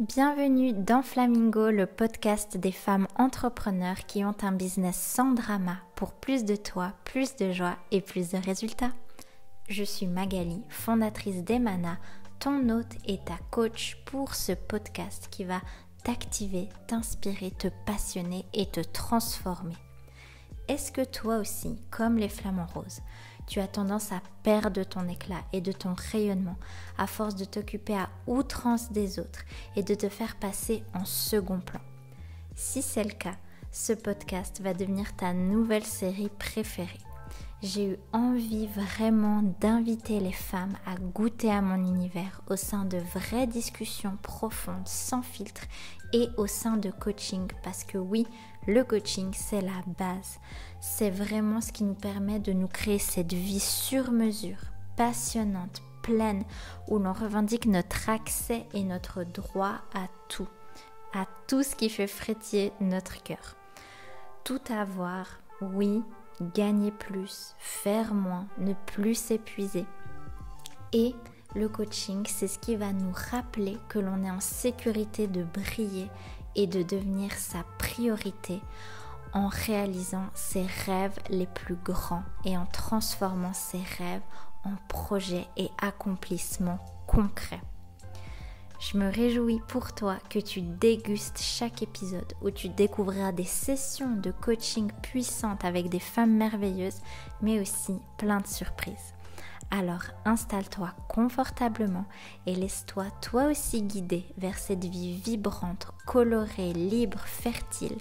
Bienvenue dans Flamingo, le podcast des femmes entrepreneurs qui ont un business sans drama pour plus de toi, plus de joie et plus de résultats. Je suis Magali, fondatrice d'Emana, ton hôte et ta coach pour ce podcast qui va t'activer, t'inspirer, te passionner et te transformer. Est-ce que toi aussi, comme les flamants roses, tu as tendance à perdre ton éclat et de ton rayonnement à force de t'occuper à outrance des autres et de te faire passer en second plan? Si c'est le cas, ce podcast va devenir ta nouvelle série préférée. J'ai eu envie vraiment d'inviter les femmes à goûter à mon univers au sein de vraies discussions profondes, sans filtre et au sein de coaching parce que oui, le coaching c'est la base. C'est vraiment ce qui nous permet de nous créer cette vie sur mesure, passionnante, pleine, où l'on revendique notre accès et notre droit à tout ce qui fait frétiller notre cœur. Tout avoir, oui, gagner plus, faire moins, ne plus s'épuiser. Et le coaching, c'est ce qui va nous rappeler que l'on est en sécurité de briller et de devenir sa priorité en réalisant ses rêves les plus grands et en transformant ses rêves en projets et accomplissements concrets. Je me réjouis pour toi que tu dégustes chaque épisode où tu découvriras des sessions de coaching puissantes avec des femmes merveilleuses, mais aussi plein de surprises. Alors installe-toi confortablement et laisse-toi toi aussi guider vers cette vie vibrante, colorée, libre, fertile,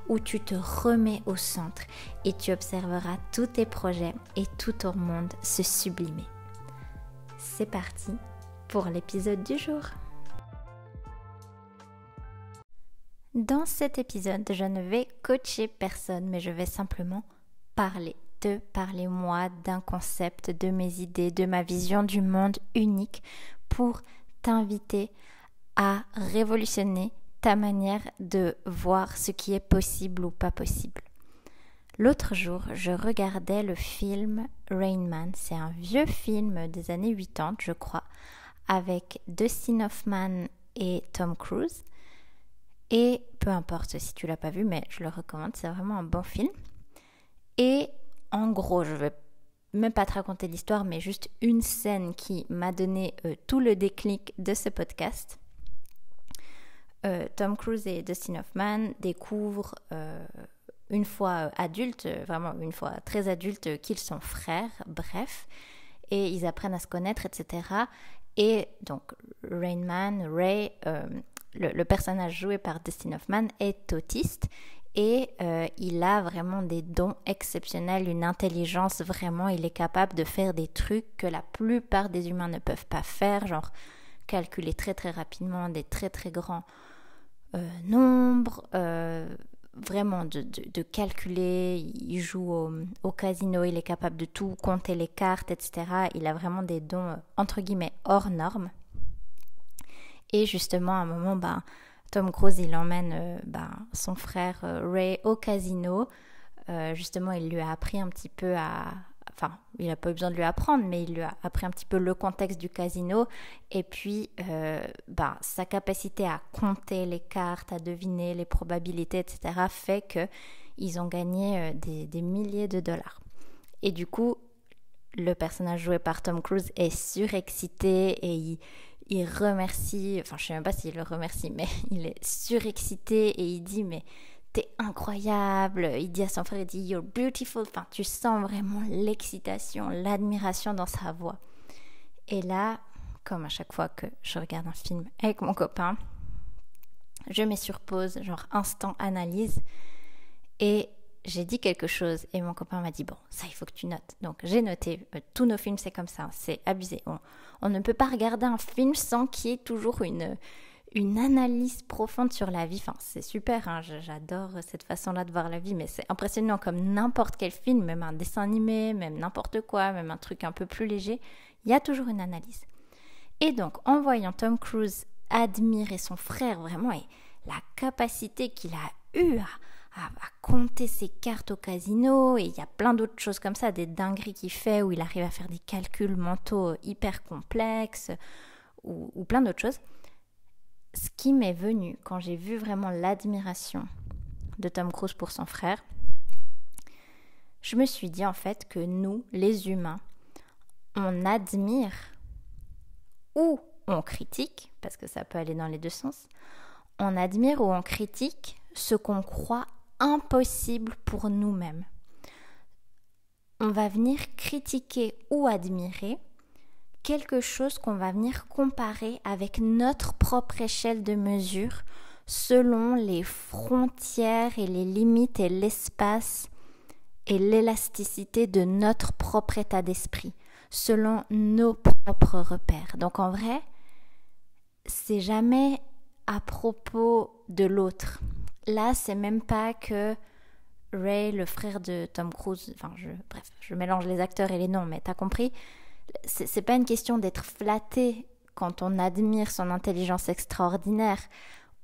où tu te remets au centre et tu observeras tous tes projets et tout ton monde se sublimer. C'est parti pour l'épisode du jour. Dans cet épisode, je ne vais coacher personne, mais je vais simplement parler moi d'un concept, de mes idées, de ma vision du monde unique pour t'inviter à révolutionner ta manière de voir ce qui est possible ou pas possible. L'autre jour, je regardais le film Rain Man. C'est un vieux film des années 80, je crois, avec Dustin Hoffman et Tom Cruise. Et peu importe si tu l'as pas vu, mais je le recommande, c'est vraiment un bon film. Et en gros, je vais même pas te raconter l'histoire, mais juste une scène qui m'a donné tout le déclic de ce podcast. Tom Cruise et Dustin Hoffman découvrent une fois adultes, vraiment une fois très adultes, qu'ils sont frères, bref, et ils apprennent à se connaître, etc. Et donc, Ray, le personnage joué par Dustin Hoffman est autiste et il a vraiment des dons exceptionnels, une intelligence vraiment, il est capable de faire des trucs que la plupart des humains ne peuvent pas faire, genre calculer très très rapidement des très très grands nombres, vraiment de calculer, il joue au casino, il est capable de tout compter les cartes, etc. Il a vraiment des dons entre guillemets hors normes. Et justement, à un moment, Tom Cruise, il emmène son frère Ray au casino. Justement, il lui a appris un petit peu Enfin, il n'a pas eu besoin de lui apprendre, mais il lui a appris un petit peu le contexte du casino. Et puis, sa capacité à compter les cartes, à deviner les probabilités, etc. fait qu'ils ont gagné des milliers de dollars. Et du coup, le personnage joué par Tom Cruise est surexcité et il remercie, enfin je sais même pas s'il le remercie, mais il est surexcité et il dit mais t'es incroyable, il dit à son frère, il dit you're beautiful, enfin tu sens vraiment l'excitation, l'admiration dans sa voix. Et là, comme à chaque fois que je regarde un film avec mon copain, je mets sur pause, genre instant analyse, et j'ai dit quelque chose et mon copain m'a dit bon, ça il faut que tu notes. Donc j'ai noté, tous nos films c'est comme ça, c'est abusé. On ne peut pas regarder un film sans qu'il y ait toujours une analyse profonde sur la vie. Enfin c'est super, hein, j'adore cette façon-là de voir la vie, mais c'est impressionnant comme n'importe quel film, même un dessin animé, même n'importe quoi, même un truc un peu plus léger, il y a toujours une analyse. Et donc en voyant Tom Cruise admirer son frère vraiment et la capacité qu'il a eue à compter ses cartes au casino, et il y a plein d'autres choses comme ça, des dingueries qu'il fait où il arrive à faire des calculs mentaux hyper complexes ou plein d'autres choses. Ce qui m'est venu quand j'ai vu vraiment l'admiration de Tom Cruise pour son frère, je me suis dit en fait que nous, les humains, on admire ou on critique, parce que ça peut aller dans les deux sens, on admire ou on critique ce qu'on croit impossible pour nous-mêmes. On va venir critiquer ou admirer quelque chose qu'on va venir comparer avec notre propre échelle de mesure selon les frontières et les limites et l'espace et l'élasticité de notre propre état d'esprit, selon nos propres repères. Donc en vrai, c'est jamais à propos de l'autre. Là, c'est même pas que Ray, le frère de Tom Cruise, je mélange les acteurs et les noms, mais t'as compris, c'est pas une question d'être flatté quand on admire son intelligence extraordinaire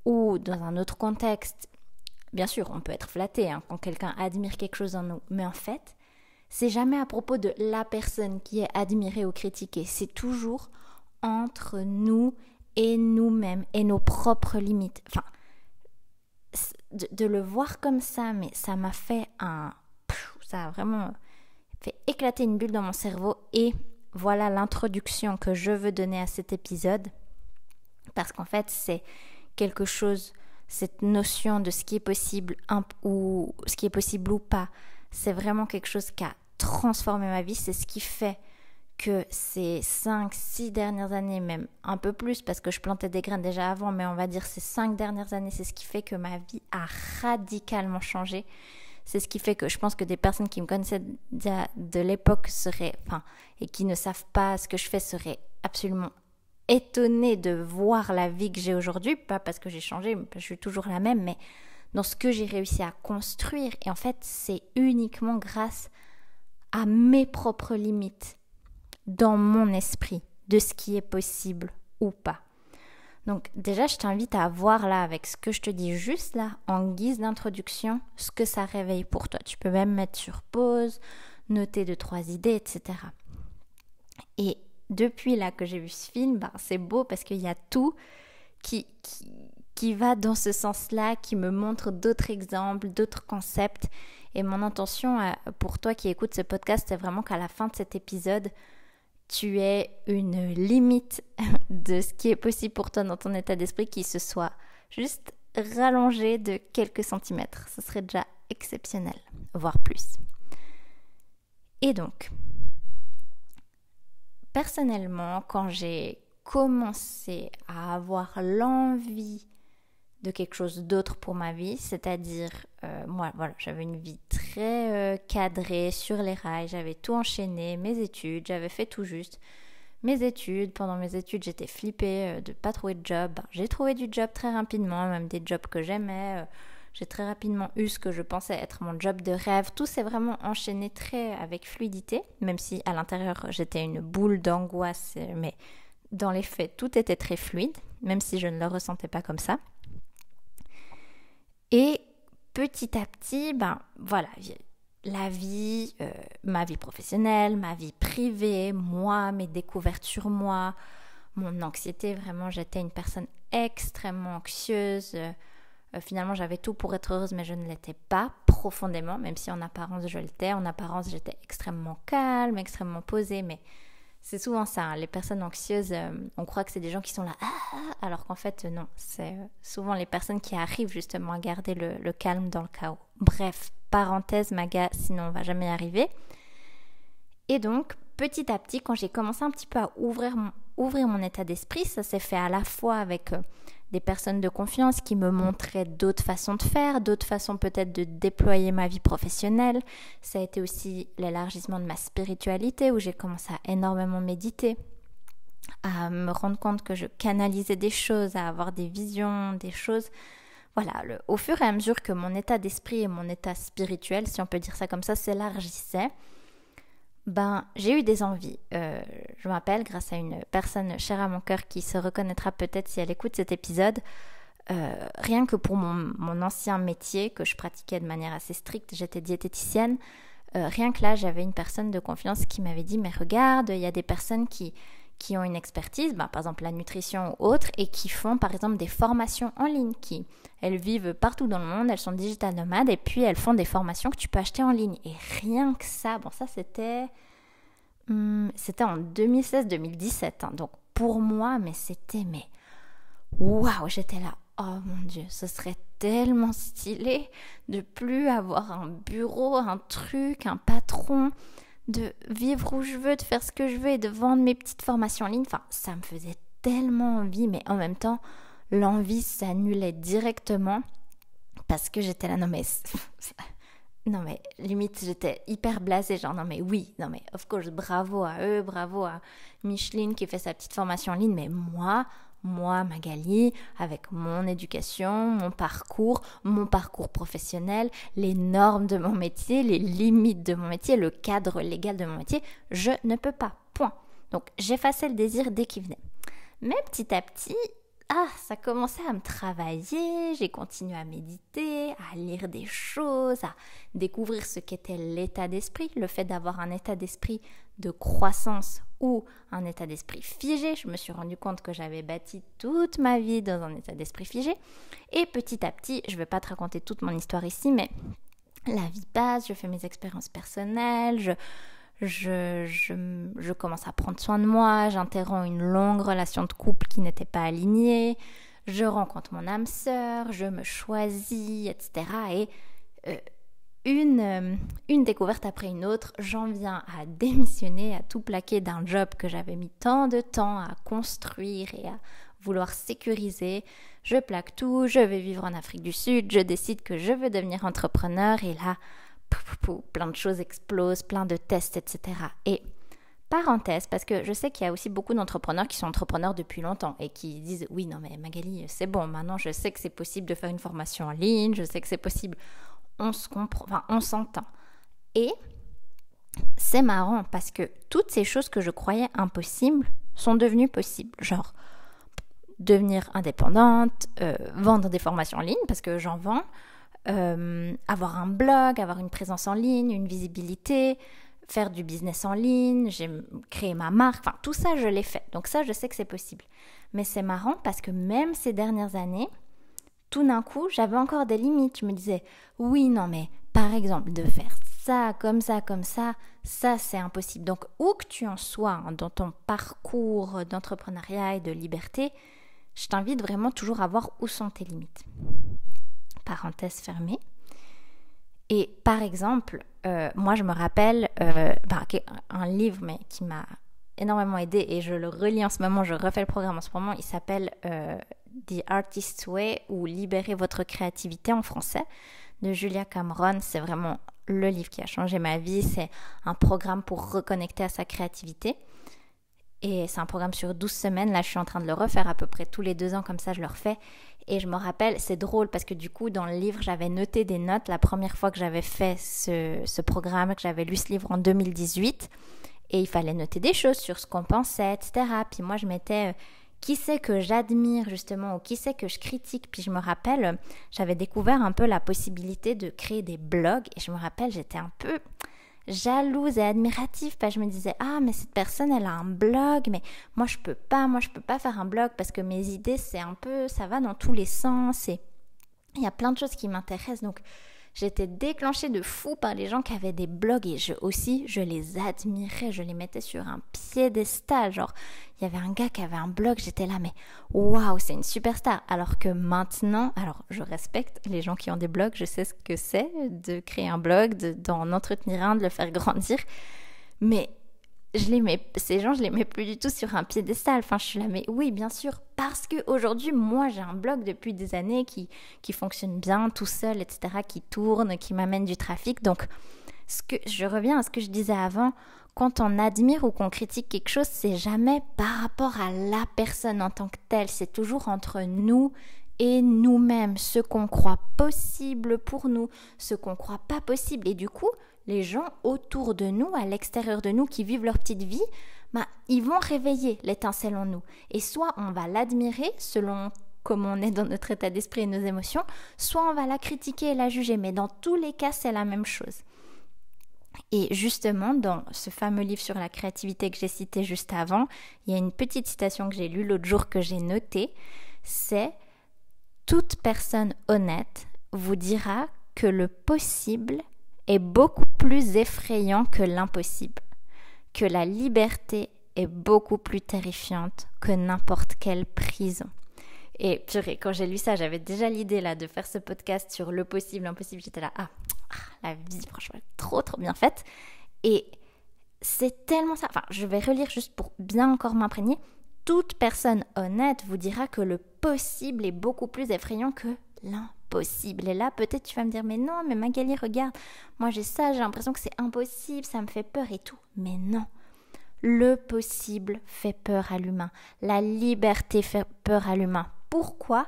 ou dans un autre contexte. Bien sûr, on peut être flatté quand quelqu'un admire quelque chose en nous, mais en fait, c'est jamais à propos de la personne qui est admirée ou critiquée, c'est toujours entre nous et nous-mêmes et nos propres limites. Enfin, de le voir comme ça, mais ça m'a fait ça a vraiment fait éclater une bulle dans mon cerveau et voilà l'introduction que je veux donner à cet épisode parce qu'en fait c'est quelque chose, cette notion de ce qui est possible ou ce qui est possible ou pas, c'est vraiment quelque chose qui a transformé ma vie, c'est ce qui fait que ces 5-6 dernières années, même un peu plus parce que je plantais des graines déjà avant, mais on va dire ces 5 dernières années, c'est ce qui fait que ma vie a radicalement changé. C'est ce qui fait que je pense que des personnes qui me connaissaient de l'époque et qui ne savent pas ce que je fais seraient absolument étonnées de voir la vie que j'ai aujourd'hui, pas parce que j'ai changé, je suis toujours la même, mais dans ce que j'ai réussi à construire. Et en fait, c'est uniquement grâce à mes propres limites dans mon esprit de ce qui est possible ou pas. Donc déjà, je t'invite à voir là, avec ce que je te dis juste là, en guise d'introduction, ce que ça réveille pour toi. Tu peux même mettre sur pause, noter 2-3 idées, etc. Et depuis là que j'ai vu ce film, c'est beau parce qu'il y a tout qui va dans ce sens-là, qui me montre d'autres exemples, d'autres concepts. Et mon intention pour toi qui écoutes ce podcast, c'est vraiment qu'à la fin de cet épisode, tu aies une limite de ce qui est possible pour toi dans ton état d'esprit qui se soit juste rallongé de quelques centimètres. Ce serait déjà exceptionnel, voire plus. Et donc, personnellement, quand j'ai commencé à avoir l'envie de quelque chose d'autre pour ma vie, c'est-à-dire, j'avais une vie très cadrée sur les rails, j'avais tout enchaîné, mes études, j'avais fait tout juste. Pendant mes études, j'étais flippée de pas trouver de job. J'ai trouvé du job très rapidement, même des jobs que j'aimais. J'ai très rapidement eu ce que je pensais être mon job de rêve. Tout s'est vraiment enchaîné très avec fluidité, même si à l'intérieur, j'étais une boule d'angoisse, mais dans les faits, tout était très fluide, même si je ne le ressentais pas comme ça. Et petit à petit, la vie, ma vie professionnelle, ma vie privée, moi, mes découvertes sur moi, mon anxiété, vraiment, j'étais une personne extrêmement anxieuse. Finalement, j'avais tout pour être heureuse, mais je ne l'étais pas profondément, même si en apparence, je l'étais. En apparence, j'étais extrêmement calme, extrêmement posée, mais c'est souvent ça, les personnes anxieuses, on croit que c'est des gens qui sont là, alors qu'en fait non, c'est souvent les personnes qui arrivent justement à garder le calme dans le chaos. Bref, parenthèse Maga, sinon on va jamais y arriver. Et donc, petit à petit, quand j'ai commencé un petit peu à ouvrir mon état d'esprit, ça s'est fait à la fois avec des personnes de confiance qui me montraient d'autres façons de faire, d'autres façons peut-être de déployer ma vie professionnelle. Ça a été aussi l'élargissement de ma spiritualité où j'ai commencé à énormément méditer, à me rendre compte que je canalisais des choses, à avoir des visions, des choses. Voilà, au fur et à mesure que mon état d'esprit et mon état spirituel, si on peut dire ça comme ça, s'élargissaient, j'ai eu des envies. Je m'appelle grâce à une personne chère à mon cœur qui se reconnaîtra peut-être si elle écoute cet épisode. Rien que pour mon ancien métier que je pratiquais de manière assez stricte, j'étais diététicienne. Rien que là, j'avais une personne de confiance qui m'avait dit « Mais regarde, il y a des personnes qui qui ont une expertise, par exemple la nutrition ou autre, et qui font par exemple des formations en ligne, elles vivent partout dans le monde, elles sont digital nomades, et puis elles font des formations que tu peux acheter en ligne. Et rien que ça, ça c'était en 2016-2017, donc pour moi, waouh, j'étais là, oh mon Dieu, ce serait tellement stylé de plus avoir un bureau, un truc, un patron, de vivre où je veux, de faire ce que je veux et de vendre mes petites formations en ligne. Enfin, ça me faisait tellement envie, mais en même temps, l'envie s'annulait directement parce que j'étais là, non mais limite j'étais hyper blasée, genre non mais of course, bravo à eux, bravo à Micheline qui fait sa petite formation en ligne, mais moi Magali, avec mon éducation, mon parcours professionnel, les normes de mon métier, les limites de mon métier, le cadre légal de mon métier, je ne peux pas, point. Donc j'effaçais le désir dès qu'il venait. Mais petit à petit, ça commençait à me travailler, j'ai continué à méditer, à lire des choses, à découvrir ce qu'était l'état d'esprit, le fait d'avoir un état d'esprit de croissance ou un état d'esprit figé. Je me suis rendu compte que j'avais bâti toute ma vie dans un état d'esprit figé. Et petit à petit, je ne vais pas te raconter toute mon histoire ici, mais la vie passe, je fais mes expériences personnelles, je commence à prendre soin de moi, j'interromps une longue relation de couple qui n'était pas alignée, je rencontre mon âme sœur, je me choisis, etc. Et une découverte après une autre, j'en viens à démissionner, à tout plaquer d'un job que j'avais mis tant de temps à construire et à vouloir sécuriser. Je plaque tout, je vais vivre en Afrique du Sud, je décide que je veux devenir entrepreneur et là, plein de choses explosent, plein de tests, etc. Et parenthèse, parce que je sais qu'il y a aussi beaucoup d'entrepreneurs qui sont entrepreneurs depuis longtemps et qui disent « Oui, non mais Magali, c'est bon, maintenant je sais que c'est possible de faire une formation en ligne, je sais que c'est possible, on se comprend, on s'entend. » Et c'est marrant parce que toutes ces choses que je croyais impossibles sont devenues possibles, genre devenir indépendante, vendre des formations en ligne parce que j'en vends, avoir un blog, avoir une présence en ligne, une visibilité, faire du business en ligne, j'ai créé ma marque, enfin tout ça je l'ai fait, donc ça je sais que c'est possible. Mais c'est marrant parce que même ces dernières années, tout d'un coup j'avais encore des limites, je me disais oui non mais par exemple de faire ça, ça c'est impossible. Donc où que tu en sois dans ton parcours d'entrepreneuriat et de liberté, je t'invite vraiment toujours à voir où sont tes limites. Parenthèse fermée. Et par exemple, moi je me rappelle un livre mais qui m'a énormément aidée et je le relis en ce moment, je refais le programme en ce moment, il s'appelle The Artist's Way ou Libérer votre créativité en français de Julia Cameron. C'est vraiment le livre qui a changé ma vie, c'est un programme pour reconnecter à sa créativité. Et c'est un programme sur 12 semaines, là je suis en train de le refaire à peu près tous les 2 ans, comme ça je le refais. Et je me rappelle, c'est drôle parce que du coup dans le livre j'avais noté des notes la première fois que j'avais fait ce programme, que j'avais lu ce livre en 2018. Et il fallait noter des choses sur ce qu'on pensait, etc. Puis moi je mettais qui c'est que j'admire justement ou qui c'est que je critique. Puis je me rappelle, j'avais découvert un peu la possibilité de créer des blogs. Et je me rappelle, j'étais un peu jalouse et admirative parce que je me disais mais cette personne elle a un blog mais moi je peux pas faire un blog parce que mes idées c'est un peu, ça va dans tous les sens et il y a plein de choses qui m'intéressent. Donc j'étais déclenchée de fou par les gens qui avaient des blogs et je les admirais, je les mettais sur un piédestal. Genre il y avait un gars qui avait un blog, j'étais là mais waouh, c'est une superstar. Alors que maintenant, je respecte les gens qui ont des blogs, je sais ce que c'est de créer un blog, d'en entretenir un, de le faire grandir, mais ces gens je les mets plus du tout sur un piédestal. Enfin je suis là mais oui bien sûr, parce qu'aujourd'hui moi j'ai un blog depuis des années qui fonctionne bien tout seul, etc., qui tourne, qui m'amène du trafic. Donc je reviens à ce que je disais avant, quand on admire ou qu'on critique quelque chose, c'est jamais par rapport à la personne en tant que telle, c'est toujours entre nous et nous-mêmes, ce qu'on croit possible pour nous, ce qu'on croit pas possible. Et du coup les gens autour de nous, à l'extérieur de nous, qui vivent leur petite vie, ils vont réveiller l'étincelle en nous. Et soit on va l'admirer selon comment on est dans notre état d'esprit et nos émotions, soit on va la critiquer et la juger. Mais dans tous les cas, c'est la même chose. Et justement, dans ce fameux livre sur la créativité que j'ai cité juste avant, il y a une petite citation que j'ai lue l'autre jour que j'ai notée, c'est « Toute personne honnête vous dira que le possible est beaucoup plus effrayant que l'impossible, que la liberté est beaucoup plus terrifiante que n'importe quelle prison. » Et purée, quand j'ai lu ça, j'avais déjà l'idée là de faire ce podcast sur le possible, l'impossible. J'étais là, la vie, franchement, trop bien faite. Et c'est tellement ça. Enfin, je vais relire juste pour bien encore m'imprégner. Toute personne honnête vous dira que le possible est beaucoup plus effrayant que l'impossible. Et là, peut-être tu vas me dire, mais non, mais Magali, regarde, moi j'ai ça, j'ai l'impression que c'est impossible, ça me fait peur et tout. Mais non. Le possible fait peur à l'humain. La liberté fait peur à l'humain. Pourquoi ?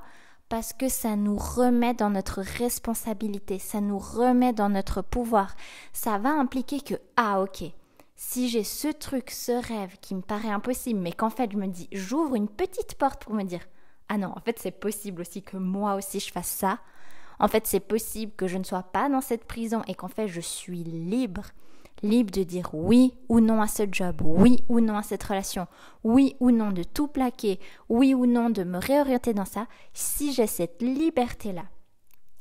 Parce que ça nous remet dans notre responsabilité, ça nous remet dans notre pouvoir. Ça va impliquer que, ok, si j'ai ce truc, ce rêve qui me paraît impossible, mais qu'en fait je me dis, j'ouvre une petite porte pour me dire, ah non, en fait c'est possible aussi que moi aussi je fasse ça. En fait c'est possible que je ne sois pas dans cette prison et qu'en fait je suis libre de dire oui ou non à ce job, oui ou non à cette relation, oui ou non de tout plaquer, oui ou non de me réorienter dans ça. Si j'ai cette liberté-là,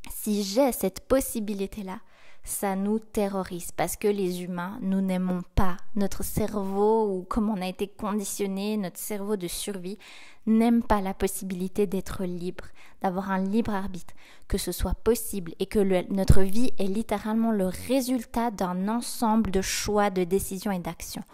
si j'ai cette possibilité-là, ça nous terrorise parce que les humains, nous n'aimons pas. Notre cerveau, ou comme on a été conditionné, notre cerveau de survie, n'aime pas la possibilité d'être libre, d'avoir un libre arbitre, que ce soit possible et que notre vie est littéralement le résultat d'un ensemble de choix, de décisions et d'actions.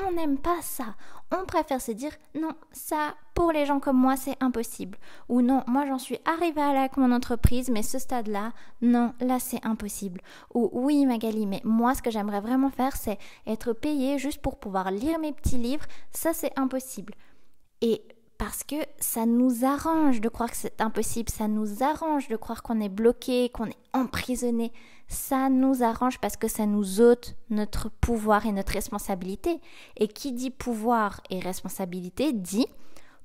On n'aime pas ça. On préfère se dire non, ça, pour les gens comme moi, c'est impossible. Ou non, moi j'en suis arrivée à là avec mon entreprise, mais ce stade-là, non, là c'est impossible. Ou oui Magali, mais moi ce que j'aimerais vraiment faire, c'est être payée juste pour pouvoir lire mes petits livres, ça c'est impossible. Et parce que ça nous arrange de croire que c'est impossible, ça nous arrange de croire qu'on est bloqué, qu'on est emprisonné. Ça nous arrange parce que ça nous ôte notre pouvoir et notre responsabilité. Et qui dit pouvoir et responsabilité dit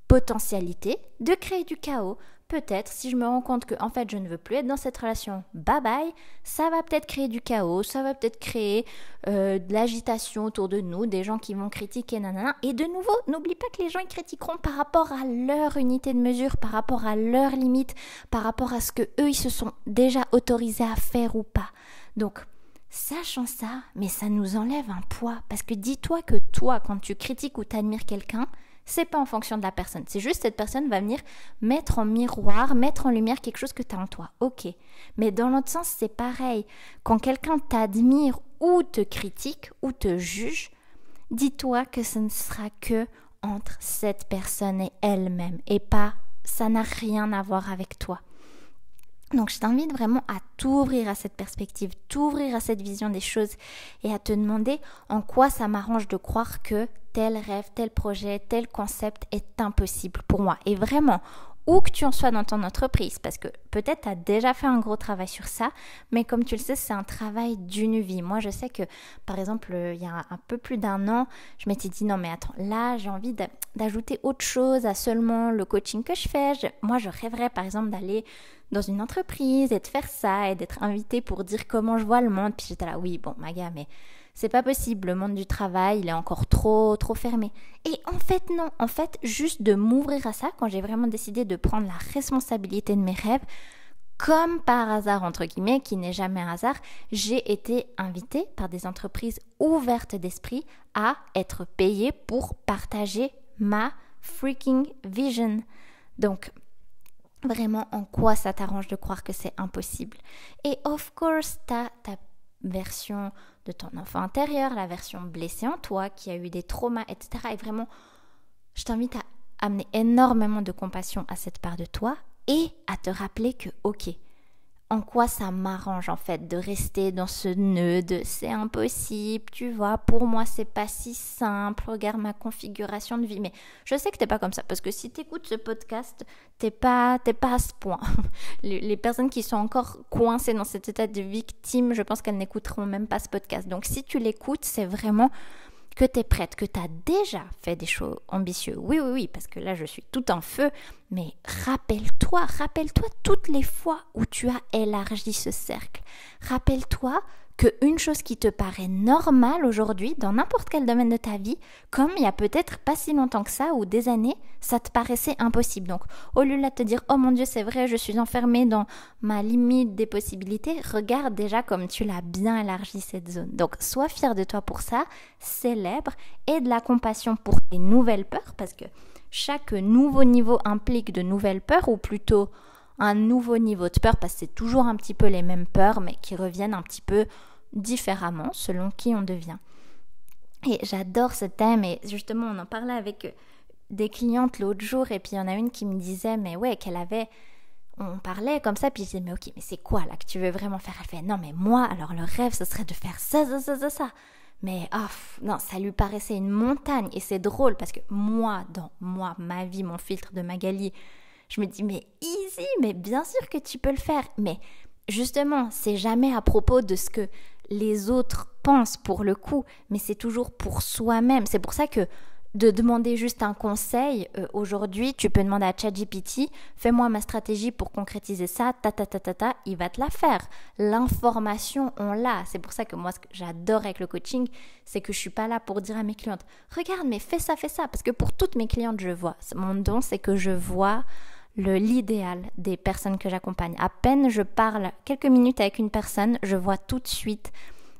potentialité de créer du chaos. Peut-être, si je me rends compte que en fait je ne veux plus être dans cette relation, bye bye, ça va peut-être créer du chaos, ça va peut-être créer de l'agitation autour de nous, des gens qui vont critiquer, nanana. Et de nouveau, n'oublie pas que les gens ils critiqueront par rapport à leur unité de mesure, par rapport à leurs limites, par rapport à ce que eux ils se sont déjà autorisés à faire ou pas. Donc, sachant ça, mais ça nous enlève un poids. Parce que dis-toi que toi, quand tu critiques ou t'admires quelqu'un, c'est pas en fonction de la personne. C'est juste cette personne va venir mettre en miroir, mettre en lumière quelque chose que tu as en toi. Ok. Mais dans l'autre sens, c'est pareil. Quand quelqu'un t'admire ou te critique ou te juge, dis-toi que ce ne sera que entre cette personne et elle-même. Et pas, ça n'a rien à voir avec toi. Donc je t'invite vraiment à t'ouvrir à cette perspective, t'ouvrir à cette vision des choses et à te demander en quoi ça m'arrange de croire que tel rêve, tel projet, tel concept est impossible pour moi. Et vraiment, où que tu en sois dans ton entreprise, parce que peut-être tu as déjà fait un gros travail sur ça, mais comme tu le sais, c'est un travail d'une vie. Moi, je sais que, par exemple, il y a un peu plus d'1 an, je m'étais dit, non mais attends, là, j'ai envie d'ajouter autre chose à seulement le coaching que je fais. Moi, je rêverais, par exemple, d'aller dans une entreprise et de faire ça et d'être invitée pour dire comment je vois le monde. Puis j'étais là, oui, bon, Maga, mais c'est pas possible, le monde du travail, il est encore trop fermé. Et en fait, non. En fait, juste de m'ouvrir à ça, quand j'ai vraiment décidé de prendre la responsabilité de mes rêves, comme par hasard, entre guillemets, qui n'est jamais un hasard, j'ai été invitée par des entreprises ouvertes d'esprit à être payée pour partager ma freaking vision. Donc, vraiment, en quoi ça t'arrange de croire que c'est impossible? Et of course, t'as ta version de ton enfant intérieur, la version blessée en toi, qui a eu des traumas, etc. Et vraiment, je t'invite à amener énormément de compassion à cette part de toi et à te rappeler que, ok, en quoi ça m'arrange en fait de rester dans ce nœud de c'est impossible, tu vois, pour moi c'est pas si simple, regarde ma configuration de vie. Mais je sais que t'es pas comme ça, parce que si t'écoutes ce podcast, t'es pas à ce point. Les personnes qui sont encore coincées dans cet état de victime, je pense qu'elles n'écouteront même pas ce podcast. Donc si tu l'écoutes, c'est vraiment que tu es prête, que tu as déjà fait des choses ambitieuses. Oui, parce que là, je suis tout en feu. Mais rappelle-toi toutes les fois où tu as élargi ce cercle. Rappelle-toi qu'une chose qui te paraît normale aujourd'hui dans n'importe quel domaine de ta vie, comme il y a peut-être pas si longtemps que ça ou des années, ça te paraissait impossible. Donc au lieu de te dire « Oh mon Dieu, c'est vrai, je suis enfermée dans ma limite des possibilités », regarde déjà comme tu l'as bien élargi cette zone. Donc sois fier de toi pour ça, célèbre, et de la compassion pour tes nouvelles peurs, parce que chaque nouveau niveau implique de nouvelles peurs, ou plutôt un nouveau niveau de peur, parce que c'est toujours un petit peu les mêmes peurs, mais qui reviennent un petit peu différemment selon qui on devient. Et j'adore ce thème, et justement on en parlait avec des clientes l'autre jour, et puis il y en a une qui me disait mais ouais, on parlait comme ça, puis je disais mais ok, mais c'est quoi là que tu veux vraiment faire? Elle fait non mais moi, alors le rêve ce serait de faire ça. Mais non, ça lui paraissait une montagne, et c'est drôle parce que moi, ma vie, mon filtre de Magali, je me dis mais easy, mais bien sûr que tu peux le faire. Mais justement, c'est jamais à propos de ce que les autres pensent pour le coup, mais c'est toujours pour soi-même. C'est pour ça que de demander juste un conseil, aujourd'hui, tu peux demander à ChatGPT, fais-moi ma stratégie pour concrétiser ça, il va te la faire. L'information, on l'a. C'est pour ça que moi, ce que j'adore avec le coaching, c'est que je suis pas là pour dire à mes clientes, regarde, mais fais ça, parce que pour toutes mes clientes, je vois. Mon don, c'est que je vois l'idéal des personnes que j'accompagne. À peine je parle quelques minutes avec une personne, je vois tout de suite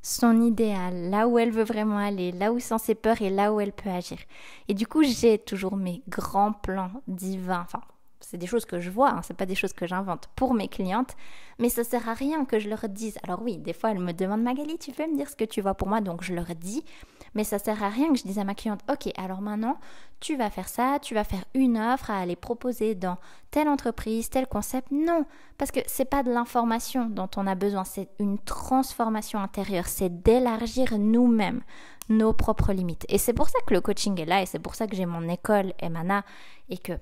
son idéal, là où elle veut vraiment aller, là où sont ses peurs et là où elle peut agir. Et du coup, j'ai toujours mes grands plans divins. Enfin, c'est des choses que je vois, c'est pas des choses que j'invente pour mes clientes, mais ça sert à rien que je leur dise. Alors oui, des fois, elles me demandent, Magali, tu peux me dire ce que tu vois pour moi? Donc je leur dis, mais ça sert à rien que je dise à ma cliente, ok, alors maintenant, tu vas faire ça, tu vas faire une offre à aller proposer dans telle entreprise, tel concept. Non, parce que c'est pas de l'information dont on a besoin, c'est une transformation intérieure, c'est d'élargir nous-mêmes nos propres limites. Et c'est pour ça que le coaching est là, et c'est pour ça que j'ai mon école Emana, et que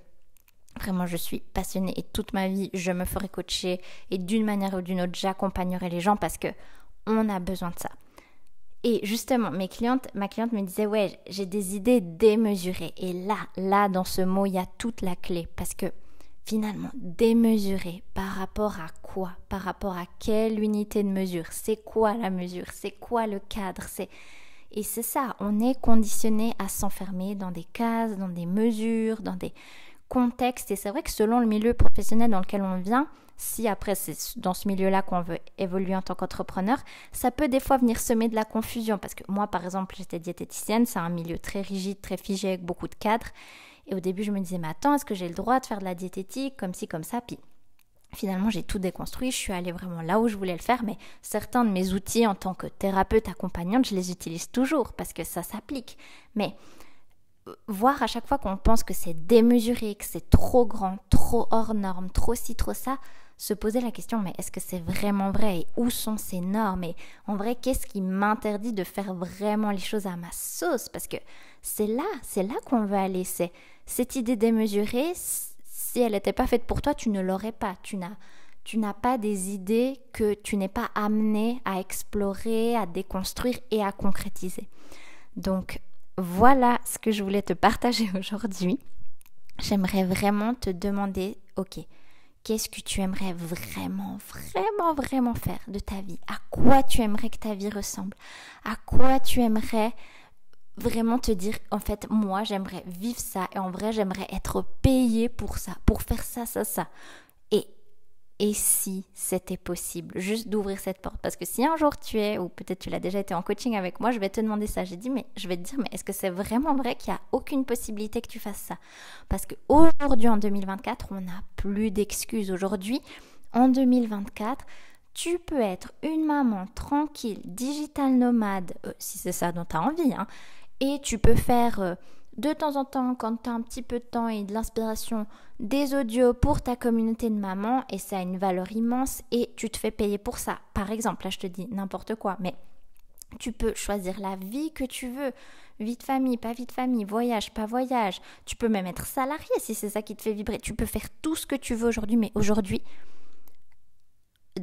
vraiment, je suis passionnée, et toute ma vie, je me ferai coacher, et d'une manière ou d'une autre, j'accompagnerai les gens parce que on a besoin de ça. Et justement, ma cliente me disait, ouais, j'ai des idées démesurées. Et là, dans ce mot, il y a toute la clé. Parce que finalement, démesuré par rapport à quoi? Par rapport à quelle unité de mesure? C'est quoi la mesure? C'est quoi le cadre? Et c'est ça, on est conditionné à s'enfermer dans des cases, dans des mesures, dans des contextes. Et c'est vrai que selon le milieu professionnel dans lequel on vient, si après c'est dans ce milieu-là qu'on veut évoluer en tant qu'entrepreneur, ça peut des fois venir semer de la confusion. Parce que moi, par exemple, j'étais diététicienne, c'est un milieu très rigide, très figé, avec beaucoup de cadres. Et au début, je me disais, mais attends, est-ce que j'ai le droit de faire de la diététique, comme ci, comme ça? Puis finalement, j'ai tout déconstruit, je suis allée vraiment là où je voulais le faire, mais certains de mes outils en tant que thérapeute accompagnante, je les utilise toujours parce que ça s'applique. Mais voir à chaque fois qu'on pense que c'est démesuré, que c'est trop grand, trop hors norme, trop ci, trop ça, se poser la question, mais est-ce que c'est vraiment vrai? Et où sont ces normes? Et en vrai, qu'est-ce qui m'interdit de faire vraiment les choses à ma sauce? Parce que c'est là qu'on veut aller. C'est cette idée démesurée, si elle n'était pas faite pour toi, tu ne l'aurais pas. Tu n'as pas des idées que tu n'es pas amené à explorer, à déconstruire et à concrétiser. Donc, voilà ce que je voulais te partager aujourd'hui. J'aimerais vraiment te demander, ok, qu'est-ce que tu aimerais vraiment faire de ta vie? À quoi tu aimerais que ta vie ressemble? À quoi tu aimerais vraiment te dire, en fait, moi, j'aimerais vivre ça, et en vrai, j'aimerais être payée pour ça, pour faire ça. Et si c'était possible, juste d'ouvrir cette porte? Parce que si un jour tu es, ou peut-être tu l'as déjà été en coaching avec moi, je vais te demander ça. Je vais te dire, mais est-ce que c'est vraiment vrai qu'il n'y a aucune possibilité que tu fasses ça? Parce qu'aujourd'hui, en 2024, on n'a plus d'excuses. Aujourd'hui, en 2024, tu peux être une maman tranquille, digital nomade, si c'est ça dont tu as envie, hein, et tu peux faire de temps en temps, quand tu as un petit peu de temps et de l'inspiration, des audios pour ta communauté de mamans, et ça a une valeur immense, et tu te fais payer pour ça. Par exemple, là je te dis n'importe quoi, mais tu peux choisir la vie que tu veux, vie de famille, pas vie de famille, voyage, pas voyage. Tu peux même être salarié si c'est ça qui te fait vibrer. Tu peux faire tout ce que tu veux aujourd'hui, mais aujourd'hui,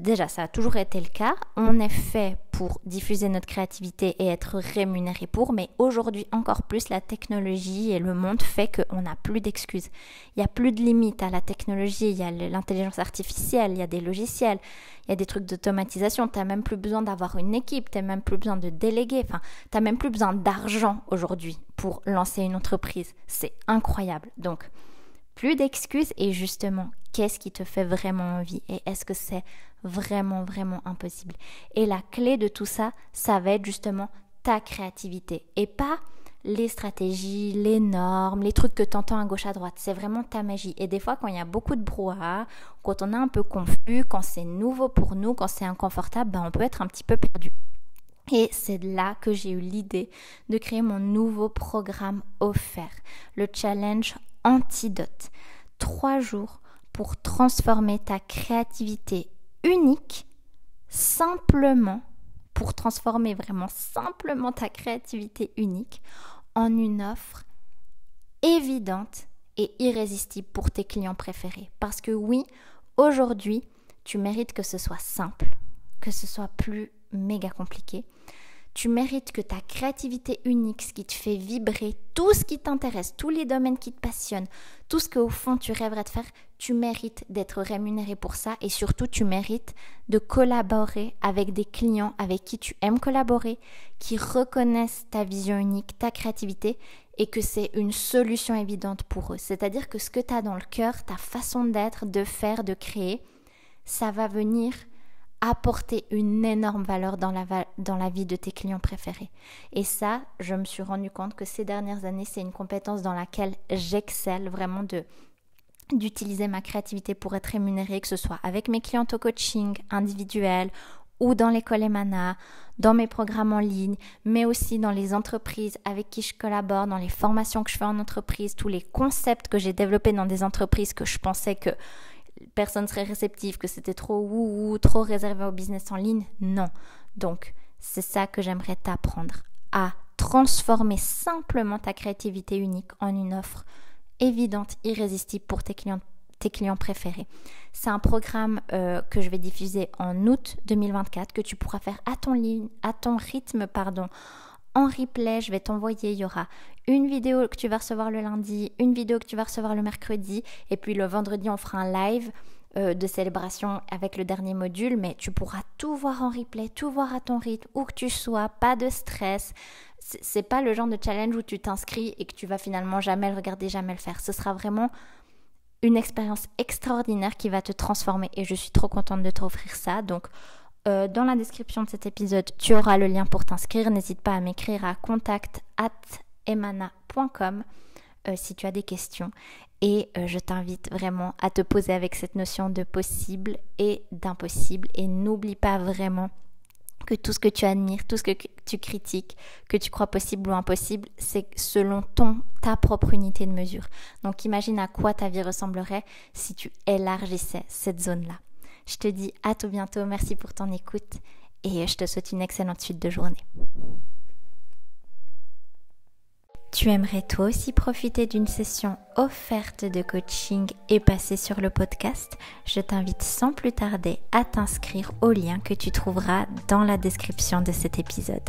déjà, ça a toujours été le cas. On est fait pour diffuser notre créativité et être rémunéré pour, mais aujourd'hui encore plus, la technologie et le monde fait qu'on n'a plus d'excuses. Il n'y a plus de limites à la technologie, il y a l'intelligence artificielle, il y a des logiciels, il y a des trucs d'automatisation. Tu n'as même plus besoin d'avoir une équipe, tu n'as même plus besoin de déléguer, tu n'as même plus besoin d'argent aujourd'hui pour lancer une entreprise. C'est incroyable. Donc, plus d'excuses et justement, qu'est-ce qui te fait vraiment envie et est-ce que c'est vraiment, vraiment impossible? Et la clé de tout ça, ça va être justement ta créativité et pas les stratégies, les normes, les trucs que tu entends à gauche à droite. C'est vraiment ta magie. Et des fois, quand il y a beaucoup de brouhaha, quand on est un peu confus, quand c'est nouveau pour nous, quand c'est inconfortable, on peut être un petit peu perdu. Et c'est là que j'ai eu l'idée de créer mon nouveau programme offert, le Challenge Antidote. 3 jours pour transformer ta créativité unique, pour transformer vraiment simplement ta créativité unique en une offre évidente et irrésistible pour tes clients préférés. Parce que oui, aujourd'hui, tu mérites que ce soit simple, que ce soit plus méga compliqué. Tu mérites que ta créativité unique, ce qui te fait vibrer, tout ce qui t'intéresse, tous les domaines qui te passionnent, tout ce qu'au fond tu rêverais de faire, tu mérites d'être rémunéré pour ça et surtout tu mérites de collaborer avec des clients avec qui tu aimes collaborer, qui reconnaissent ta vision unique, ta créativité et que c'est une solution évidente pour eux. C'est-à-dire que ce que tu as dans le cœur, ta façon d'être, de faire, de créer, ça va venir apporter une énorme valeur dans la vie de tes clients préférés. Et ça, je me suis rendu compte que ces dernières années, c'est une compétence dans laquelle j'excelle vraiment d'utiliser ma créativité pour être rémunérée, que ce soit avec mes clientes au coaching individuel ou dans l'école Emana, dans mes programmes en ligne, mais aussi dans les entreprises avec qui je collabore, dans les formations que je fais en entreprise, tous les concepts que j'ai développés dans des entreprises que je pensais que personne serait réceptive, que c'était trop trop réservé au business en ligne. Non. Donc, c'est ça que j'aimerais t'apprendre, à transformer simplement ta créativité unique en une offre évidente, irrésistible pour tes clients préférés. C'est un programme que je vais diffuser en août 2024, que tu pourras faire à ton rythme, en replay. Je vais t'envoyer, il y aura une vidéo que tu vas recevoir le lundi, une vidéo que tu vas recevoir le mercredi, et puis le vendredi, on fera un live de célébration avec le dernier module, mais tu pourras tout voir en replay, tout voir à ton rythme, où que tu sois, pas de stress. C'est pas le genre de challenge où tu t'inscris et que tu vas finalement jamais le regarder, jamais le faire. Ce sera vraiment une expérience extraordinaire qui va te transformer et je suis trop contente de t'offrir ça. Donc, dans la description de cet épisode, tu auras le lien pour t'inscrire. N'hésite pas à m'écrire à contact@emana.com si tu as des questions. Et je t'invite vraiment à te poser avec cette notion de possible et d'impossible. Et n'oublie pas vraiment que tout ce que tu admires, tout ce que tu critiques, que tu crois possible ou impossible, c'est selon ta propre unité de mesure. Donc imagine à quoi ta vie ressemblerait si tu élargissais cette zone-là. Je te dis à tout bientôt, merci pour ton écoute et je te souhaite une excellente suite de journée. Tu aimerais toi aussi profiter d'une session offerte de coaching et passer sur le podcast? Je t'invite sans plus tarder à t'inscrire au lien que tu trouveras dans la description de cet épisode.